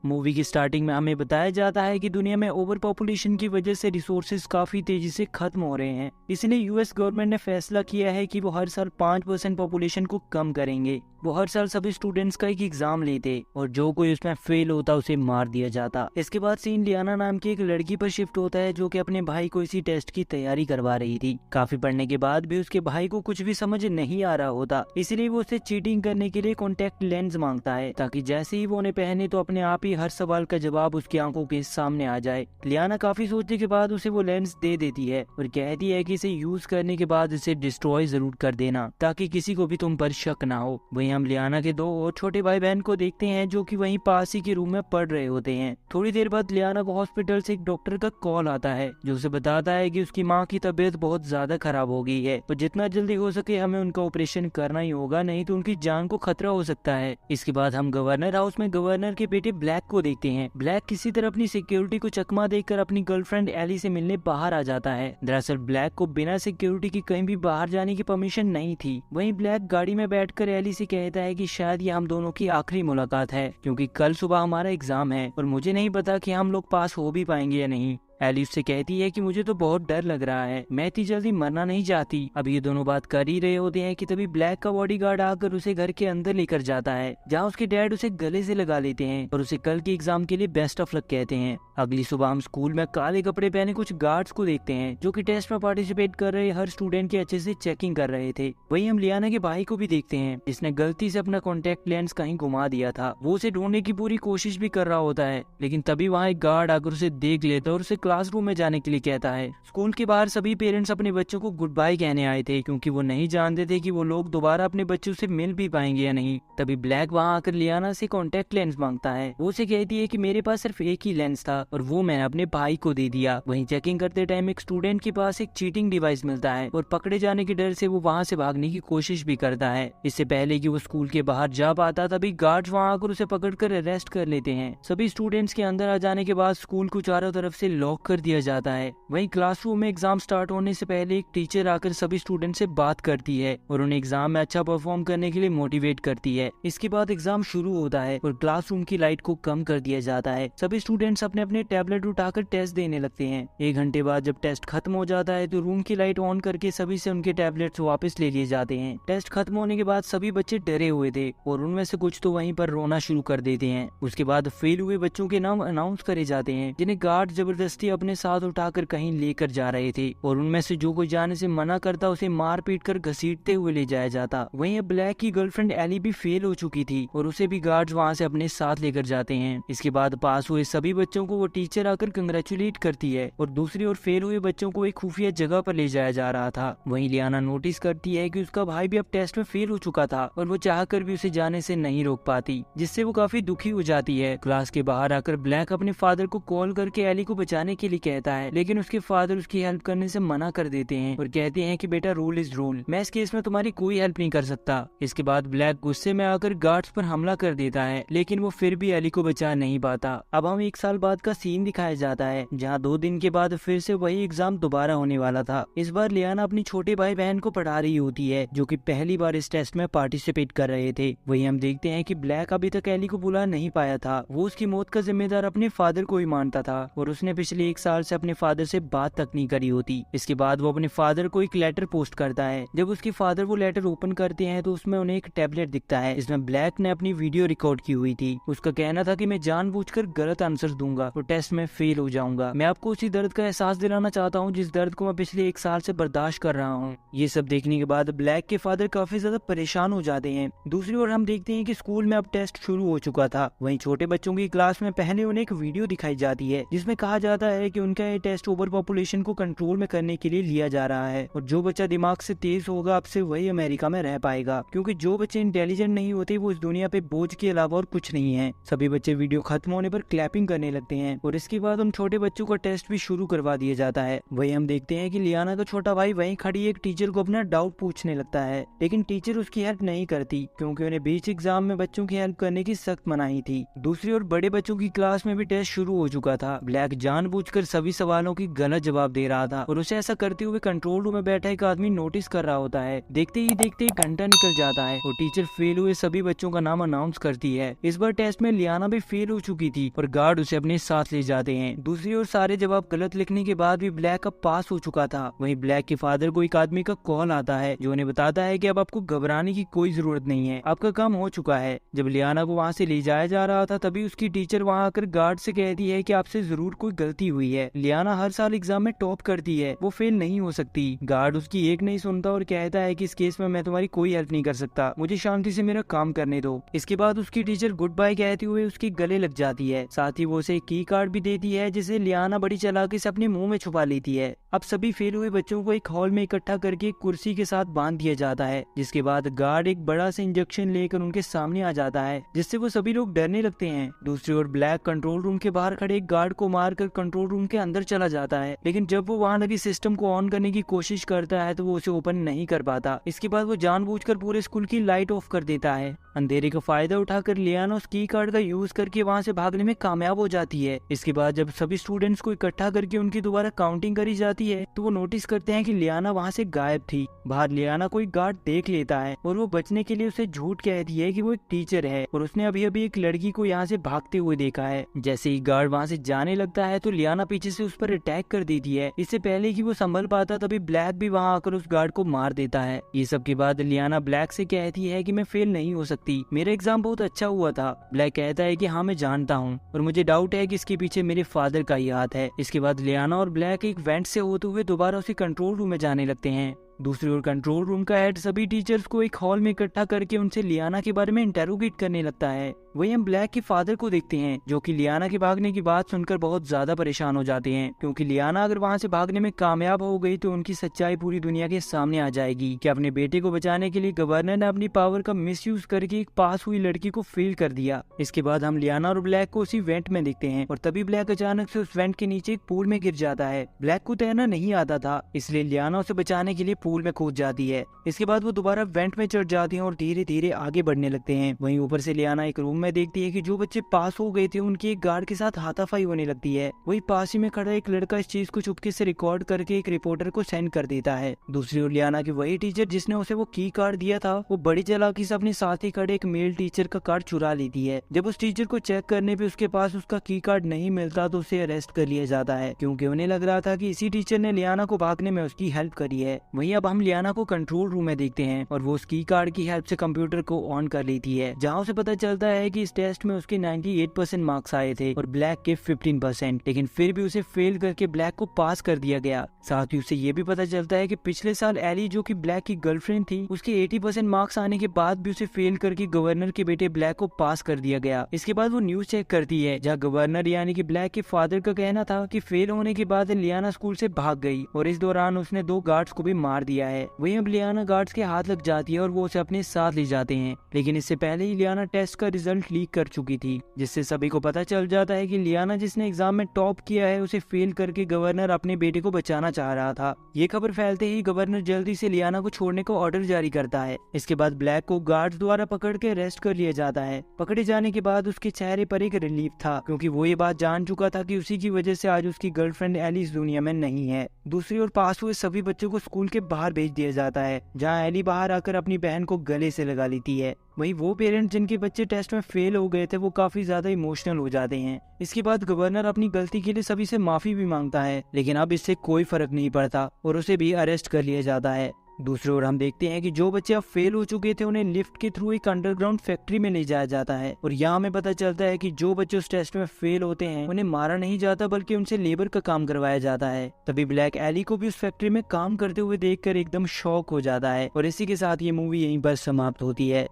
Movie की starting में हमें बताया जाता है कि दुनिया में ओवर पॉपुलेशन की वजह से रिसोर्सेज काफी तेजी से खत्म हो रहे हैं। इसलिए यूएस गवर्नमेंट ने फैसला किया है कि वो हर साल 5% पॉपुलेशन को कम करेंगे। वो हर साल सभी स्टूडेंट्स का एक एग्जाम लेते और जो कोई उसमें फेल होता उसे मार दिया जाता। इसके बाद सीन लियाना नाम की एक लड़की पर शिफ्ट होता है जो कि अपने भाई को इसी टेस्ट की तैयारी करवा रही थी। काफी पढ़ने के बाद भी उसके भाई को कुछ भी समझ नहीं आ रहा होता, इसलिए वो उसे चीटिंग करने के लिए कॉन्टेक्ट लेंस मांगता है ताकि जैसे ही वो उन्हें पहने तो अपने आप ही हर सवाल का जवाब उसकी आंखों के सामने आ जाए। लियाना काफी सोचने के बाद उसे वो लेंस दे देती है और कहती है कि इसे यूज करने के बाद इसे डिस्ट्रॉय जरूर कर देना ताकि किसी को भी तुम पर शक ना हो। वहीं हम लियाना के 2 और छोटे भाई बहन को देखते हैं जो कि वहीं पास ही के रूम में पढ़ रहे होते हैं। थोड़ी देर बाद लियाना को हॉस्पिटल से एक डॉक्टर का कॉल आता है जो उसे बताता है कि उसकी माँ की तबीयत बहुत ज्यादा खराब हो गई है, तो जितना जल्दी हो सके हमें उनका ऑपरेशन करना ही होगा, नहीं तो उनकी जान को खतरा हो सकता है। इसके बाद हम गवर्नर हाउस में गवर्नर के बेटे ब्लैक को देखते हैं। ब्लैक किसी तरह अपनी सिक्योरिटी को चकमा देकर अपनी गर्लफ्रेंड एली से मिलने बाहर आ जाता है। दरअसल ब्लैक को बिना सिक्योरिटी की कहीं भी बाहर जाने की परमिशन नहीं थी। वहीं ब्लैक गाड़ी में बैठकर एली से कहता है कि शायद ये हम दोनों की आखिरी मुलाकात है क्योंकि कल सुबह हमारा एग्जाम है और मुझे नहीं पता कि हम लोग पास हो भी पाएंगे या नहीं। एली उससे कहती है कि मुझे तो बहुत डर लग रहा है, मैं इतनी जल्दी मरना नहीं चाहती। अब ये दोनों बात कर ही रहे होते हैं कि तभी ब्लैक का बॉडीगार्ड आकर उसे घर के अंदर लेकर जाता है जहाँ उसके डैड उसे गले से लगा लेते हैं और उसे कल के एग्जाम के लिए बेस्ट ऑफ लक कहते हैं। अगली सुबह हम स्कूल में काले कपड़े पहने कुछ गार्ड्स को देखते हैं जो कि टेस्ट में पार्टिसिपेट कर रहे हर स्टूडेंट की अच्छे से चेकिंग कर रहे थे। वहीं हम लियाना के भाई को भी देखते हैं जिसने गलती से अपना कॉन्टेक्ट लेंस कहीं घुमा दिया था। वो उसे ढूंढने की पूरी कोशिश भी कर रहा होता है, लेकिन तभी वहाँ एक गार्ड आकर उसे देख लेता है और उसे क्लासरूम में जाने के लिए कहता है। स्कूल के बाहर सभी पेरेंट्स अपने बच्चों को गुड बाय कहने आए थे क्योंकि वो नहीं जानते थे कि वो लोग दोबारा अपने बच्चों से मिल भी पाएंगे या नहीं। तभी ब्लैक वहाँ आकर लियाना से कॉन्टेक्ट लेंस मांगता है। वो उसे कहती है कि मेरे पास सिर्फ एक ही लेंस था और वो मैंने अपने भाई को दे दिया। वहीं चेकिंग करते टाइम एक स्टूडेंट के पास एक चीटिंग डिवाइस मिलता है और पकड़े जाने के डर से वो वहाँ से भागने की कोशिश भी करता है। इससे पहले कि वो स्कूल के बाहर जा पाता तभी गार्ड्स वहाँ आकर उसे पकड़कर अरेस्ट कर लेते हैं। सभी स्टूडेंट्स के अंदर आ जाने के बाद स्कूल को चारों तरफ से लॉक कर दिया जाता है। वहीं क्लासरूम में एग्जाम स्टार्ट होने से पहले एक टीचर आकर सभी स्टूडेंट से बात करती है और उन्हें एग्जाम में अच्छा परफॉर्म करने के लिए मोटिवेट करती है। इसके बाद एग्जाम शुरू होता है और क्लासरूम की लाइट को कम कर दिया जाता है। सभी स्टूडेंट्स अपने अपने टैबलेट उठाकर टेस्ट देने लगते हैं। 1 घंटे बाद जब टेस्ट खत्म हो जाता है तो रूम की लाइट ऑन करके सभी से उनके टैबलेट्स वापस ले लिए जाते हैं। टेस्ट खत्म होने के बाद सभी बच्चे डरे हुए थे और उनमें से कुछ तो वहीं पर रोना शुरू कर देते हैं। उसके बाद फेल हुए बच्चों के नाम अनाउंस करे जाते हैं जिन्हें गार्ड जबरदस्ती अपने साथ उठाकर कहीं लेकर जा रहे थे और उनमें से जो कोई जाने से मना करता उसे मार पीट कर घसीटते हुए ले जाया जाता। वहीं ब्लैक की गर्लफ्रेंड एली भी फेल हो चुकी थी और उसे भी गार्ड्स वहां से अपने साथ लेकर जाते हैं। इसके बाद पास हुए सभी बच्चों को वो टीचर आकर कंग्रेचुलेट करती है और दूसरी ओर फेल हुए बच्चों को एक खुफिया जगह पर ले जाया जा रहा था। वहीं लियाना नोटिस करती है कि उसका भाई भी अब टेस्ट में फेल हो चुका था और वो चाहकर भी उसे जाने से नहीं रोक पाती, जिससे वो काफी दुखी हो जाती है। क्लास के बाहर आकर ब्लैक अपने फादर को कॉल करके एली को बचाने के लिए कहता है, लेकिन उसके फादर उसकी हेल्प करने से मना कर देते हैं और कहते हैं कि बेटा रूल इज रूल, मैं इस केस में तुम्हारी कोई हेल्प नहीं कर सकता। इसके बाद ब्लैक गुस्से में आकर गार्ड्स पर हमला कर देता है, लेकिन वो फिर भी एली को बचा नहीं पाता। अब हम 1 साल बाद का सीन दिखाया जाता है जहाँ 2 दिन के बाद फिर से वही एग्जाम दोबारा होने वाला था। इस बार लियाना अपनी छोटे भाई बहन को पढ़ा रही होती है जो कि पहली बार इस टेस्ट में पार्टिसिपेट कर रहे थे। वही हम देखते हैं कि ब्लैक अभी तक एली को बुला नहीं पाया था। वो उसकी मौत का जिम्मेदार अपने फादर को ही मानता था और उसने पिछले 1 साल से अपने फादर से बात तक नहीं करी होती। इसके बाद वो अपने फादर को एक लेटर पोस्ट करता है। जब उसके फादर वो लेटर ओपन करते हैं तो उसमें उन्हें एक टैबलेट दिखता है जिसमें ब्लैक ने अपनी वीडियो रिकॉर्ड की हुई थी। उसका कहना था कि मैं जानबूझकर गलत आंसर दूंगा तो टेस्ट में फेल हो जाऊंगा। मैं आपको उसी दर्द का एहसास दिलाना चाहता हूँ जिस दर्द को मैं पिछले 1 साल से बर्दाश्त कर रहा हूँ। ये सब देखने के बाद ब्लैक के फादर काफी ज्यादा परेशान हो जाते हैं। दूसरी ओर हम देखते हैं कि स्कूल में अब टेस्ट शुरू हो चुका था। वहीं छोटे बच्चों की क्लास में पहले उन्हें एक वीडियो दिखाई जाती है जिसमें कहा जाता है कि उनका ये टेस्ट ओवर पॉपुलेशन को कंट्रोल में करने के लिए लिया जा रहा है और जो बच्चा दिमाग से तेज होगा अब से वही अमेरिका में रह पाएगा, क्योंकि जो बच्चे इंटेलिजेंट नहीं होते वो इस दुनिया पे बोझ के अलावा और कुछ नहीं है। सभी बच्चे वीडियो खत्म होने पर क्लैपिंग करने लगते हैं हैं और इसके बाद उन छोटे बच्चों का टेस्ट भी शुरू करवा दिया जाता है। वही हम देखते हैं कि लियाना का छोटा भाई वहीं खड़ी एक टीचर को अपना डाउट पूछने लगता है, लेकिन टीचर उसकी हेल्प नहीं करती क्योंकि उन्हें बीच एग्जाम में बच्चों की हेल्प करने की सख्त मनाही थी। दूसरी ओर बड़े बच्चों की क्लास में भी टेस्ट शुरू हो चुका था। ब्लैक जानबूझकर सभी सवालों की गलत जवाब दे रहा था और उसे ऐसा करते हुए कंट्रोल रूम में बैठा एक आदमी नोटिस कर रहा होता है। देखते ही देखते घंटा निकल जाता है और टीचर फेल हुए सभी बच्चों का नाम अनाउंस करती है। इस बार टेस्ट में लियाना भी फेल हो चुकी थी और गार्ड उसे अपने साथ ले जाते हैं। दूसरी ओर सारे जवाब गलत लिखने के बाद भी ब्लैक अब पास हो चुका था। वहीं ब्लैक के फादर को एक आदमी का कॉल आता है जो उन्हें बताता है कि अब आपको घबराने की कोई जरूरत नहीं है, आपका काम हो चुका है। जब लियाना को वहाँ से ले जाया जा रहा था तभी उसकी टीचर वहाँ आकर गार्ड से कहती है कि आपसे जरूर कोई गलती हुई है। लियाना हर साल एग्जाम में टॉप करती है, वो फेल नहीं हो सकती। गार्ड उसकी एक नहीं सुनता और कहता है कि इस केस में मैं तुम्हारी कोई हेल्प नहीं कर सकता, मुझे शांति से मेरा काम करने दो। इसके बाद उसकी टीचर गुड बाय कहते हुए उसके गले लग जाती है। साथ ही वो उसे की कार्ड भी देती है जिसे लियाना बड़ी चालाकी से अपने मुंह में छुपा लेती है। अब सभी फेल हुए बच्चों को एक हॉल में इकट्ठा करके एक कुर्सी के साथ बांध दिया जाता है, जिसके बाद गार्ड एक बड़ा सा इंजेक्शन लेकर उनके सामने आ जाता है, जिससे वो सभी लोग डरने लगते हैं। दूसरी ओर ब्लैक कंट्रोल रूम के बाहर खड़े एक गार्ड को मारकर कंट्रोल रूम के अंदर चला जाता है, लेकिन जब वो वहां लगी सिस्टम को ऑन करने की कोशिश करता है तो वो उसे ओपन नहीं कर पाता। इसके बाद वो जानबूझकर पूरे स्कूल की लाइट ऑफ कर देता है। अंधेरे का फायदा उठाकर लियाना उस की कार्ड का यूज करके वहां से भागने में कामयाब हो जाती है। इसके बाद जब सभी स्टूडेंट्स को इकट्ठा करके उनकी दोबारा काउंटिंग करी जाती है तो वो नोटिस करते हैं कि लियाना वहां से गायब थी। बाहर लियाना को एक गार्ड देख लेता है और वो बचने के लिए उसे झूठ कहती है कि वो एक टीचर है और उसने अभी अभी एक लड़की को यहाँ से भागते हुए देखा है। जैसे ही गार्ड वहाँ से जाने लगता है तो लियाना पीछे से उस पर अटैक कर देती है। इससे पहले कि वो संभल पाता तभी ब्लैक भी वहाँ आकर उस गार्ड को मार देता है। ये सब के बाद लियाना ब्लैक से कहती है कि मैं फेल नहीं हो सकती, मेरा एग्जाम बहुत अच्छा हुआ था। ब्लैक कहता है कि हाँ मैं जानता हूँ और मुझे डाउट है कि इसके पीछे मेरे फादर का ही हाथ है। इसके बाद लियाना और ब्लैक एक वेंट से होते हुए दोबारा उसी कंट्रोल रूम में जाने लगते हैं। दूसरी ओर कंट्रोल रूम का हेड सभी टीचर्स को एक हॉल में इकट्ठा करके उनसे लियाना के बारे में इंटेरोगेट करने लगता है। वही हम ब्लैक के फादर को देखते हैं जो कि लियाना के भागने की बात सुनकर बहुत ज्यादा परेशान हो जाते हैं, क्योंकि लियाना अगर वहां से भागने में कामयाब हो गई तो उनकी सच्चाई पूरी दुनिया के सामने आ जाएगी कि अपने बेटे को बचाने के लिए गवर्नर ने अपनी पावर का मिसयूज करके एक पास हुई लड़की को फेल कर दिया। इसके बाद हम लियाना और ब्लैक को उसी वेंट में देखते हैं और तभी ब्लैक अचानक से उस वेंट के नीचे एक पूल में गिर जाता है। ब्लैक को तैरना नहीं आता था, इसलिए लियाना उसे बचाने के लिए पूल में कूद जाती है। इसके बाद वो दोबारा वेंट में चढ़ जाती है और धीरे धीरे आगे बढ़ने लगते हैं। वहीं ऊपर से लियाना एक रूम में देखती है कि जो बच्चे पास हो गए थे उनकी एक गार्ड के साथ हाथापाई होने लगती है। वही पास ही में खड़ा एक लड़का इस चीज को चुपके से रिकॉर्ड करके एक रिपोर्टर को सेंड कर देता है। दूसरी ओर लियाना की वही टीचर जिसने उसे वो की कार्ड दिया था वो बड़ी चालाकी से अपने साथ ही खड़े एक मेल टीचर का कार्ड चुरा लेती है। जब उस टीचर को चेक करने पे उसके पास उसका की कार्ड नहीं मिलता तो उसे अरेस्ट कर लिया जाता है, क्योंकि उन्हें लग रहा था कि इसी टीचर ने लियाना को भागने में उसकी हेल्प करी है। वहीं अब हम लियाना को कंट्रोल रूम में देखते हैं और वो उस की कार्ड की हेल्प से कंप्यूटर को ऑन कर लेती है, जहाँ उसे पता चलता है कि इस टेस्ट में उसके 98% मार्क्स आए थे और ब्लैक के 15%, लेकिन फिर भी उसे फेल करके ब्लैक को पास कर दिया गया। साथ ही उसे ये भी पता चलता है कि पिछले साल एली जो कि ब्लैक की गर्लफ्रेंड थी उसके 80% मार्क्स आने के बाद भी उसे फेल करके गवर्नर के बेटे ब्लैक को पास कर दिया गया। इसके बाद वो न्यूज चेक करती है जहाँ गवर्नर यानी कि ब्लैक के फादर का कहना था कि फेल होने के बाद लियाना स्कूल से भाग गई और इस दौरान उसने 2 गार्ड्स को भी मार दिया है। वहीं अब लियाना गार्ड्स के हाथ लग जाती है और वो उसे अपने साथ ले जाते हैं, लेकिन इससे पहले ही लियाना टेस्ट का रिजल्ट लीक कर चुकी थी, जिससे सभी को पता चल जाता है कि लियाना जिसने एग्जाम में टॉप किया है उसे फेल करके गवर्नर अपने बेटे को बचाना चाह रहा था। ये खबर फैलते ही गवर्नर जल्दी से लियाना को छोड़ने को ऑर्डर जारी करता है। इसके बाद ब्लैक को गार्ड्स द्वारा पकड़ के अरेस्ट कर लिया जाता है। पकड़े जाने के बाद उसके चेहरे पर एक रिलीफ था, क्योंकि वो ये बात जान चुका था कि उसी की वजह से आज उसकी गर्लफ्रेंड एली इस दुनिया में नहीं है। दूसरी ओर पास हुए सभी बच्चों को स्कूल के बाहर भेज दिया जाता है, जहाँ एली बाहर आकर अपनी बहन को गले से लगा लेती है। वहीं वो पेरेंट्स जिनके बच्चे टेस्ट में फेल हो गए थे वो काफी ज्यादा इमोशनल हो जाते हैं। इसके बाद गवर्नर अपनी गलती के लिए सभी से माफी भी मांगता है, लेकिन अब इससे कोई फर्क नहीं पड़ता और उसे भी अरेस्ट कर लिया जाता है। दूसरी ओर हम देखते हैं कि जो बच्चे अब फेल हो चुके थे उन्हें लिफ्ट के थ्रू एक अंडरग्राउंड फैक्ट्री में ले जाया जाता है और यहाँ हमें पता चलता है कि जो बच्चे उस टेस्ट में फेल होते हैं उन्हें मारा नहीं जाता बल्कि उनसे लेबर का काम करवाया जाता है। तभी ब्लैक एली को भी उस फैक्ट्री में काम करते हुए देखकर एकदम शॉक हो जाता है और इसी के साथ ये मूवी यहीं पर समाप्त होती है।